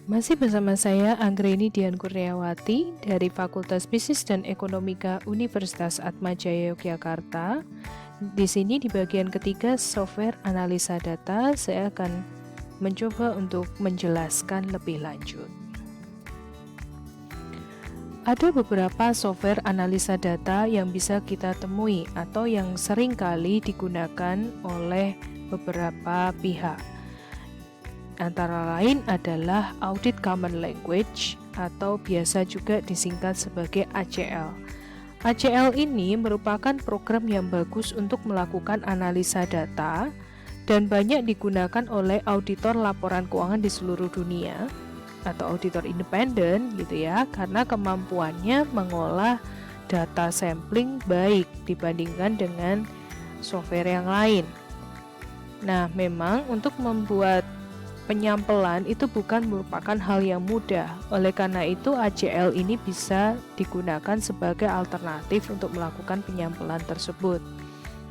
Masih bersama saya Anggreni Dian Kurniawati dari Fakultas Bisnis dan Ekonomika Universitas Atmajaya Yogyakarta. Di sini di bagian ketiga software analisa data, saya akan mencoba untuk menjelaskan lebih lanjut. Ada beberapa software analisa data yang bisa kita temui atau yang sering kali digunakan oleh beberapa pihak. Antara lain adalah Audit Common Language atau biasa juga disingkat sebagai ACL. ACL ini merupakan program yang bagus untuk melakukan analisa data dan banyak digunakan oleh auditor laporan keuangan di seluruh dunia atau auditor independen gitu ya, karena kemampuannya mengolah data sampling baik dibandingkan dengan software yang lain. Nah, memang untuk membuat penyampelan itu bukan merupakan hal yang mudah. Oleh karena itu, ACL ini bisa digunakan sebagai alternatif untuk melakukan penyampelan tersebut.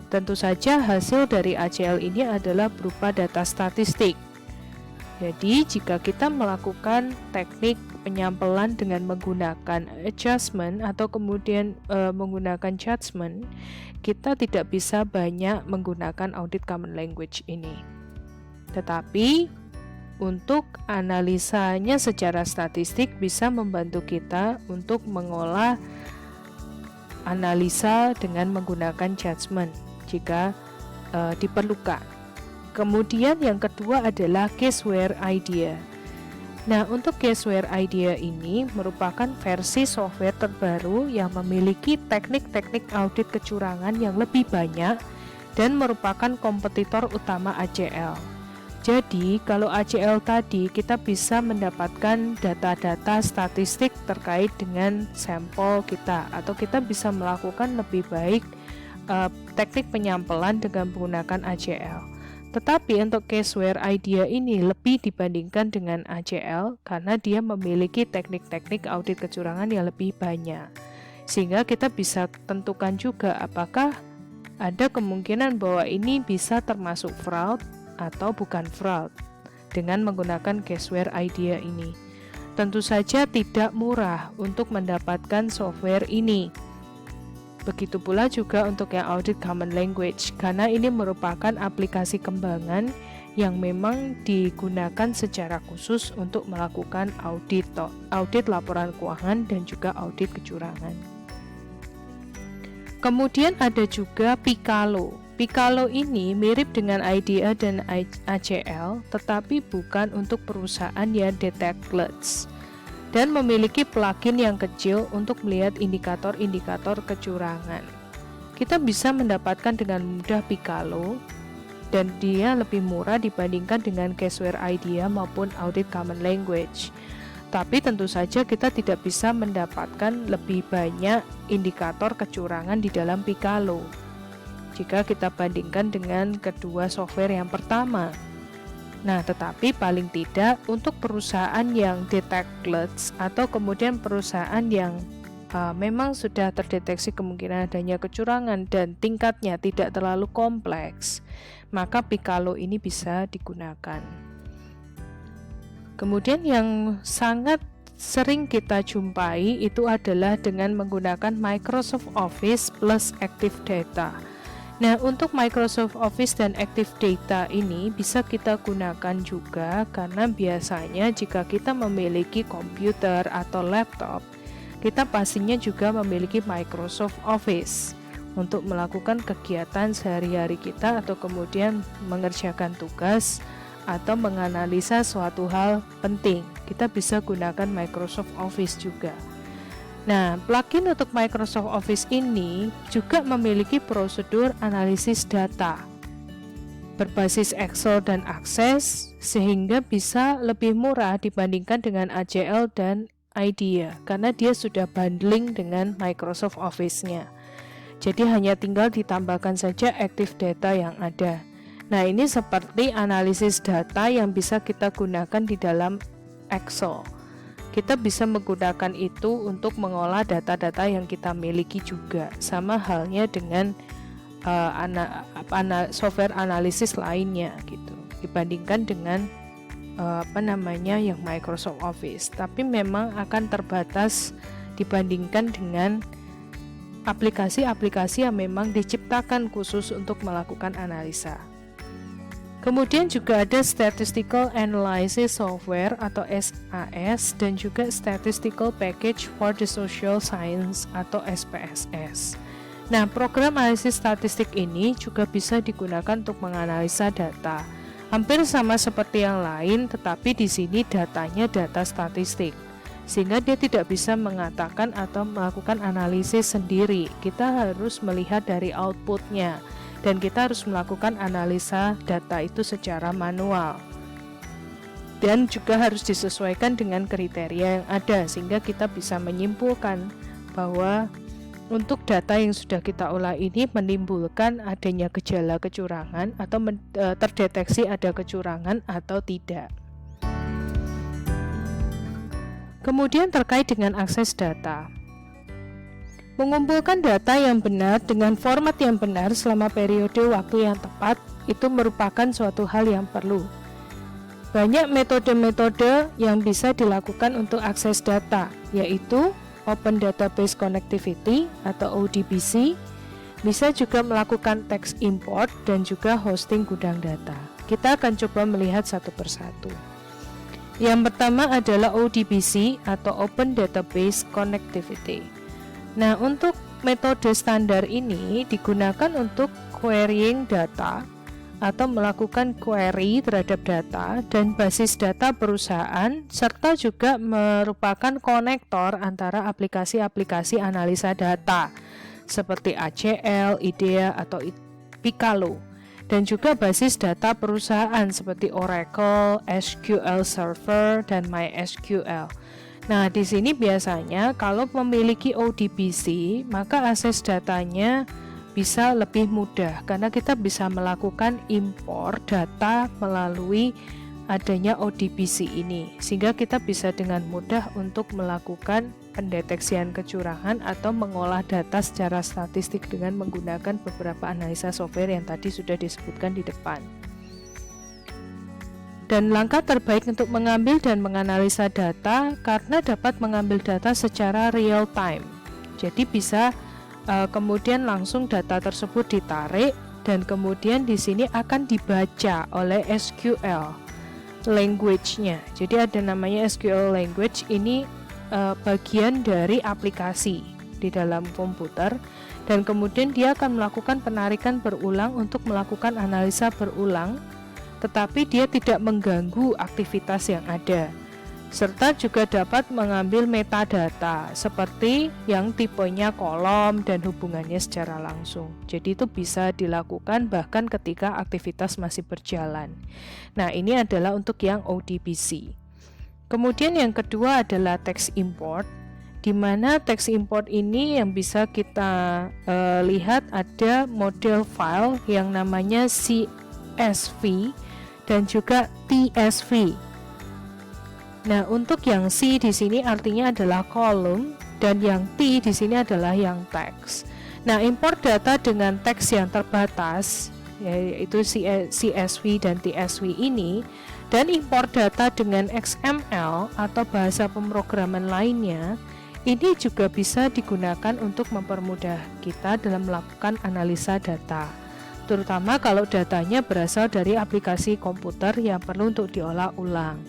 Tentu saja hasil dari ACL ini adalah berupa data statistik. Jadi, jika kita melakukan teknik penyampelan dengan menggunakan adjustment atau kemudian menggunakan judgment, kita tidak bisa banyak menggunakan Audit Common Language ini. Tetapi untuk analisanya secara statistik bisa membantu kita untuk mengolah analisa dengan menggunakan judgment jika diperlukan. Kemudian yang kedua adalah Caseware IDEA. Nah, untuk Caseware IDEA ini merupakan versi software terbaru yang memiliki teknik-teknik audit kecurangan yang lebih banyak dan merupakan kompetitor utama ACL. Jadi, kalau ACL tadi kita bisa mendapatkan data-data statistik terkait dengan sampel kita, atau kita bisa melakukan lebih baik teknik penyampelan dengan menggunakan ACL. Tetapi untuk Caseware IDEA ini lebih dibandingkan dengan ACL karena dia memiliki teknik-teknik audit kecurangan yang lebih banyak. Sehingga kita bisa tentukan juga apakah ada kemungkinan bahwa ini bisa termasuk fraud atau bukan fraud dengan menggunakan Caseware IDEA ini. Tentu saja tidak murah untuk mendapatkan software ini. Begitu pula juga untuk yang Audit Common Language, karena ini merupakan aplikasi kembangan yang memang digunakan secara khusus untuk melakukan audit laporan keuangan dan juga audit kecurangan. Kemudian ada juga Picalo. Picalo ini mirip dengan IDEA dan ACL, tetapi bukan untuk perusahaan yang detect glitch dan memiliki plugin yang kecil untuk melihat indikator-indikator kecurangan. Kita bisa mendapatkan dengan mudah Picalo dan dia lebih murah dibandingkan dengan Caseware IDEA maupun Audit Common Language. Tapi tentu saja kita tidak bisa mendapatkan lebih banyak indikator kecurangan di dalam Picalo jika kita bandingkan dengan kedua software yang pertama. Nah, tetapi paling tidak untuk perusahaan yang detect glitch atau kemudian perusahaan yang memang sudah terdeteksi kemungkinan adanya kecurangan dan tingkatnya tidak terlalu kompleks, maka Picalo ini bisa digunakan. Kemudian yang sangat sering kita jumpai itu adalah dengan menggunakan Microsoft Office plus Active Data. Nah, untuk Microsoft Office dan Active Data ini bisa kita gunakan juga karena biasanya jika kita memiliki komputer atau laptop, kita pastinya juga memiliki Microsoft Office untuk melakukan kegiatan sehari-hari kita atau kemudian mengerjakan tugas atau menganalisa suatu hal penting. Kita bisa gunakan Microsoft Office juga. Nah, plugin untuk Microsoft Office ini juga memiliki prosedur analisis data berbasis Excel dan Access sehingga bisa lebih murah dibandingkan dengan ACL dan IDEA karena dia sudah bundling dengan Microsoft Office-nya. Jadi hanya tinggal ditambahkan saja Active Data yang ada. Nah, ini seperti analisis data yang bisa kita gunakan di dalam Excel. Kita bisa menggunakan itu untuk mengolah data-data yang kita miliki juga. Sama halnya dengan software analisis lainnya gitu. Dibandingkan dengan yang Microsoft Office, tapi memang akan terbatas dibandingkan dengan aplikasi-aplikasi yang memang diciptakan khusus untuk melakukan analisa. Kemudian juga ada Statistical Analysis Software atau SAS dan juga Statistical Package for the Social Science atau SPSS. Nah, program analisis statistik ini juga bisa digunakan untuk menganalisa data. Hampir sama seperti yang lain, tetapi di sini datanya data statistik. Sehingga dia tidak bisa mengatakan atau melakukan analisis sendiri. Kita harus melihat dari outputnya. Dan kita harus melakukan analisa data itu secara manual dan juga harus disesuaikan dengan kriteria yang ada sehingga kita bisa menyimpulkan bahwa untuk data yang sudah kita olah ini menimbulkan adanya gejala kecurangan atau terdeteksi ada kecurangan atau tidak. Kemudian terkait dengan akses data, mengumpulkan data yang benar dengan format yang benar selama periode waktu yang tepat itu merupakan suatu hal yang perlu. Banyak metode-metode yang bisa dilakukan untuk akses data, yaitu Open Database Connectivity atau ODBC, bisa juga melakukan text import dan juga hosting gudang data. Kita akan coba melihat satu persatu. Yang pertama adalah ODBC atau Open Database Connectivity. Nah, untuk metode standar ini digunakan untuk querying data atau melakukan query terhadap data dan basis data perusahaan, serta juga merupakan konektor antara aplikasi-aplikasi analisa data seperti ACL, IDEA, atau Picalo, dan juga basis data perusahaan seperti Oracle, SQL Server, dan MySQL. Nah, di sini biasanya kalau memiliki ODBC, maka akses datanya bisa lebih mudah karena kita bisa melakukan impor data melalui adanya ODBC ini, sehingga kita bisa dengan mudah untuk melakukan pendeteksian kecurangan atau mengolah data secara statistik dengan menggunakan beberapa analisa software yang tadi sudah disebutkan di depan. Dan langkah terbaik untuk mengambil dan menganalisa data karena dapat mengambil data secara real time. Jadi bisa kemudian langsung data tersebut ditarik dan kemudian di sini akan dibaca oleh SQL language-nya. Jadi ada namanya SQL language, ini bagian dari aplikasi di dalam komputer dan kemudian dia akan melakukan penarikan berulang untuk melakukan analisa berulang, tetapi dia tidak mengganggu aktivitas yang ada, serta juga dapat mengambil metadata seperti yang tipenya kolom dan hubungannya secara langsung. Jadi itu bisa dilakukan bahkan ketika aktivitas masih berjalan. Nah, ini adalah untuk yang ODBC. Kemudian yang kedua adalah text import, di mana text import ini yang bisa kita lihat ada model file yang namanya CSV dan juga TSV. Nah, untuk yang C di sini artinya adalah column dan yang T di sini adalah yang teks. Nah, import data dengan teks yang terbatas yaitu CSV dan TSV ini dan import data dengan XML atau bahasa pemrograman lainnya ini juga bisa digunakan untuk mempermudah kita dalam melakukan analisa data, terutama kalau datanya berasal dari aplikasi komputer yang perlu untuk diolah ulang.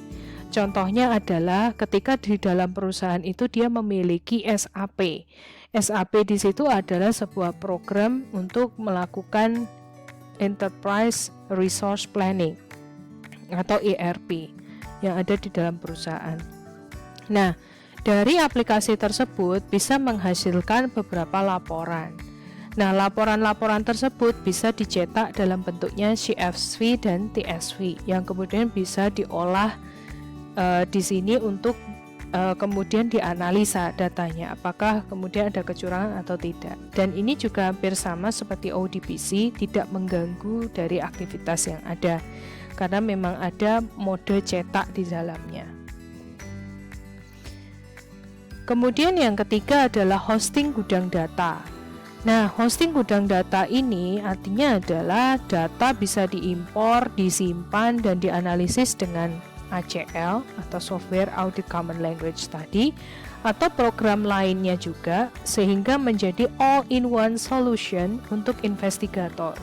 Contohnya adalah ketika di dalam perusahaan itu dia memiliki SAP. SAP di situ adalah sebuah program untuk melakukan Enterprise Resource Planning atau ERP yang ada di dalam perusahaan. Nah, dari aplikasi tersebut bisa menghasilkan beberapa laporan. Nah, laporan-laporan tersebut bisa dicetak dalam bentuknya CSV dan TSV yang kemudian bisa diolah di sini untuk kemudian dianalisa datanya, apakah kemudian ada kecurangan atau tidak. Dan ini juga hampir sama seperti ODBC, tidak mengganggu dari aktivitas yang ada karena memang ada mode cetak di dalamnya. Kemudian yang ketiga adalah hosting gudang data. Nah, hosting gudang data ini artinya adalah data bisa diimpor, disimpan, dan dianalisis dengan ACL atau Software Audit Common Language tadi, atau program lainnya juga, sehingga menjadi all-in-one solution untuk investigator.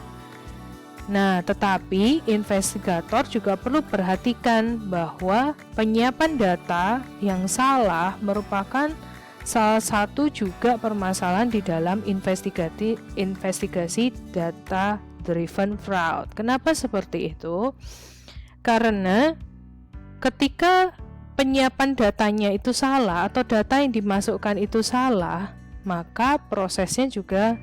Nah, tetapi investigator juga perlu perhatikan bahwa penyiapan data yang salah merupakan salah satu juga permasalahan di dalam investigasi data driven fraud. Kenapa seperti itu? Karena ketika penyiapan datanya itu salah atau data yang dimasukkan itu salah, maka prosesnya juga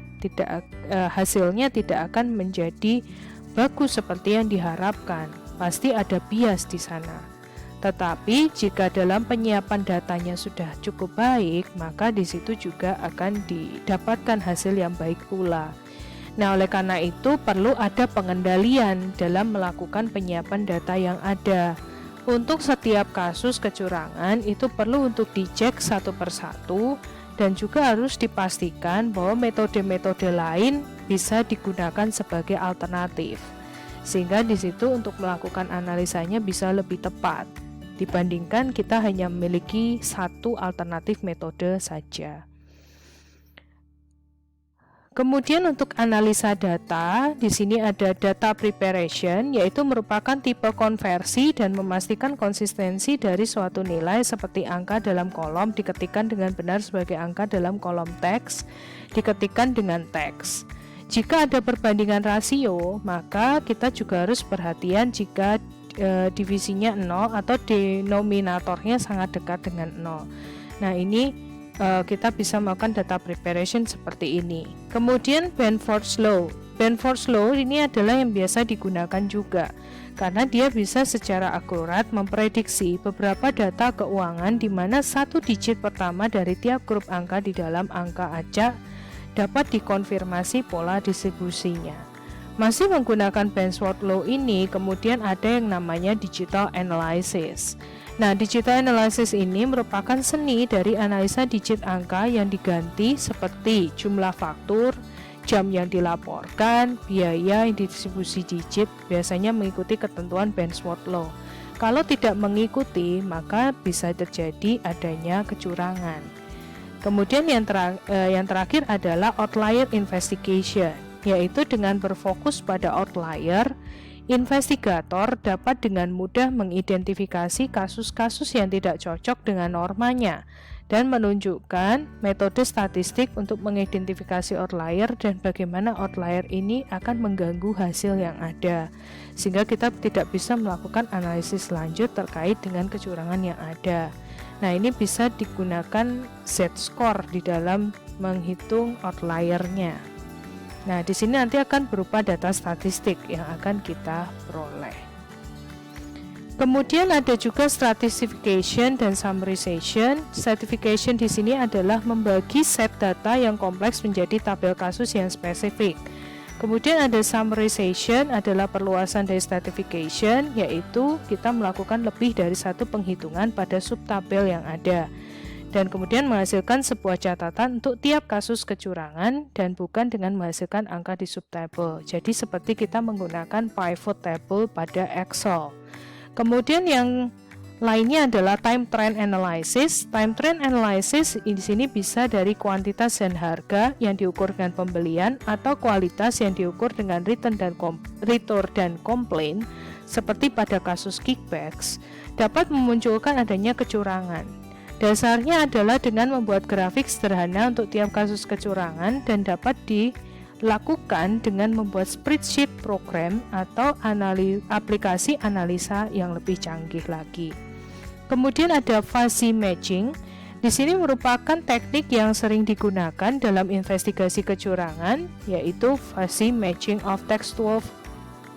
hasilnya tidak akan menjadi bagus seperti yang diharapkan. Pasti ada bias di sana. Tetapi jika dalam penyiapan datanya sudah cukup baik, maka di situ juga akan didapatkan hasil yang baik pula. Nah, oleh karena itu perlu ada pengendalian dalam melakukan penyiapan data yang ada. Untuk setiap kasus kecurangan itu perlu untuk dicek satu persatu dan juga harus dipastikan bahwa metode-metode lain bisa digunakan sebagai alternatif. Sehingga di situ untuk melakukan analisanya bisa lebih tepat dibandingkan kita hanya memiliki satu alternatif metode saja. Kemudian untuk analisa data, di sini ada data preparation, yaitu merupakan tipe konversi dan memastikan konsistensi dari suatu nilai seperti angka dalam kolom diketikkan dengan benar sebagai angka dalam kolom teks, diketikkan dengan teks. Jika ada perbandingan rasio, maka kita juga harus perhatian jika divisinya 0 atau denominatornya sangat dekat dengan 0. Nah, ini kita bisa melakukan data preparation seperti ini. Kemudian Benford's Law. Benford's Law ini adalah yang biasa digunakan juga karena dia bisa secara akurat memprediksi beberapa data keuangan di mana satu digit pertama dari tiap grup angka di dalam angka acak dapat dikonfirmasi pola distribusinya. Masih menggunakan Benford's Law ini, kemudian ada yang namanya digital analysis. Nah, digital analysis ini merupakan seni dari analisa digit angka yang diganti seperti jumlah faktur, jam yang dilaporkan, biaya yang didistribusi digit, biasanya mengikuti ketentuan Benford's Law. Kalau tidak mengikuti, maka bisa terjadi adanya kecurangan. Kemudian yang terakhir adalah outlier investigation, yaitu dengan berfokus pada outlier, investigator dapat dengan mudah mengidentifikasi kasus-kasus yang tidak cocok dengan normanya dan menunjukkan metode statistik untuk mengidentifikasi outlier dan bagaimana outlier ini akan mengganggu hasil yang ada, sehingga kita tidak bisa melakukan analisis lanjut terkait dengan kecurangan yang ada. Nah, ini bisa digunakan Z-score di dalam menghitung outliernya. Nah, di sini nanti akan berupa data statistik yang akan kita peroleh. Kemudian ada juga stratification dan summarization. Stratification di sini adalah membagi set data yang kompleks menjadi tabel kasus yang spesifik. Kemudian ada summarization adalah perluasan dari stratification, yaitu kita melakukan lebih dari satu penghitungan pada subtabel yang ada. Dan kemudian menghasilkan sebuah catatan untuk tiap kasus kecurangan dan bukan dengan menghasilkan angka di subtable. Jadi seperti kita menggunakan pivot table pada Excel. Kemudian yang lainnya adalah time trend analysis. Time trend analysis di sini bisa dari kuantitas dan harga yang diukur dengan pembelian atau kualitas yang diukur dengan return dan complaint seperti pada kasus kickbacks dapat memunculkan adanya kecurangan. Dasarnya adalah dengan membuat grafik sederhana untuk tiap kasus kecurangan dan dapat dilakukan dengan membuat spreadsheet program atau aplikasi analisa yang lebih canggih lagi. Kemudian ada fuzzy matching. Di sini merupakan teknik yang sering digunakan dalam investigasi kecurangan, yaitu fuzzy matching of textual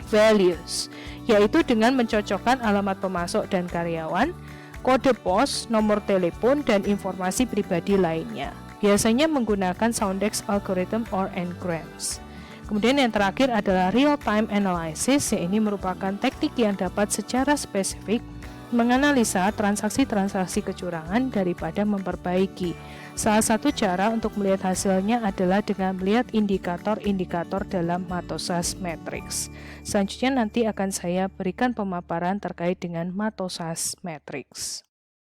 values, yaitu dengan mencocokkan alamat pemasok dan karyawan, kode pos, nomor telepon, dan informasi pribadi lainnya. Biasanya menggunakan Soundex algorithm or n-grams. Kemudian yang terakhir adalah real-time analysis, yang ini merupakan teknik yang dapat secara spesifik menganalisa transaksi-transaksi kecurangan daripada memperbaiki. Salah satu cara untuk melihat hasilnya adalah dengan melihat indikator-indikator dalam Matosas Matrix. Selanjutnya nanti akan saya berikan pemaparan terkait dengan Matosas Matrix.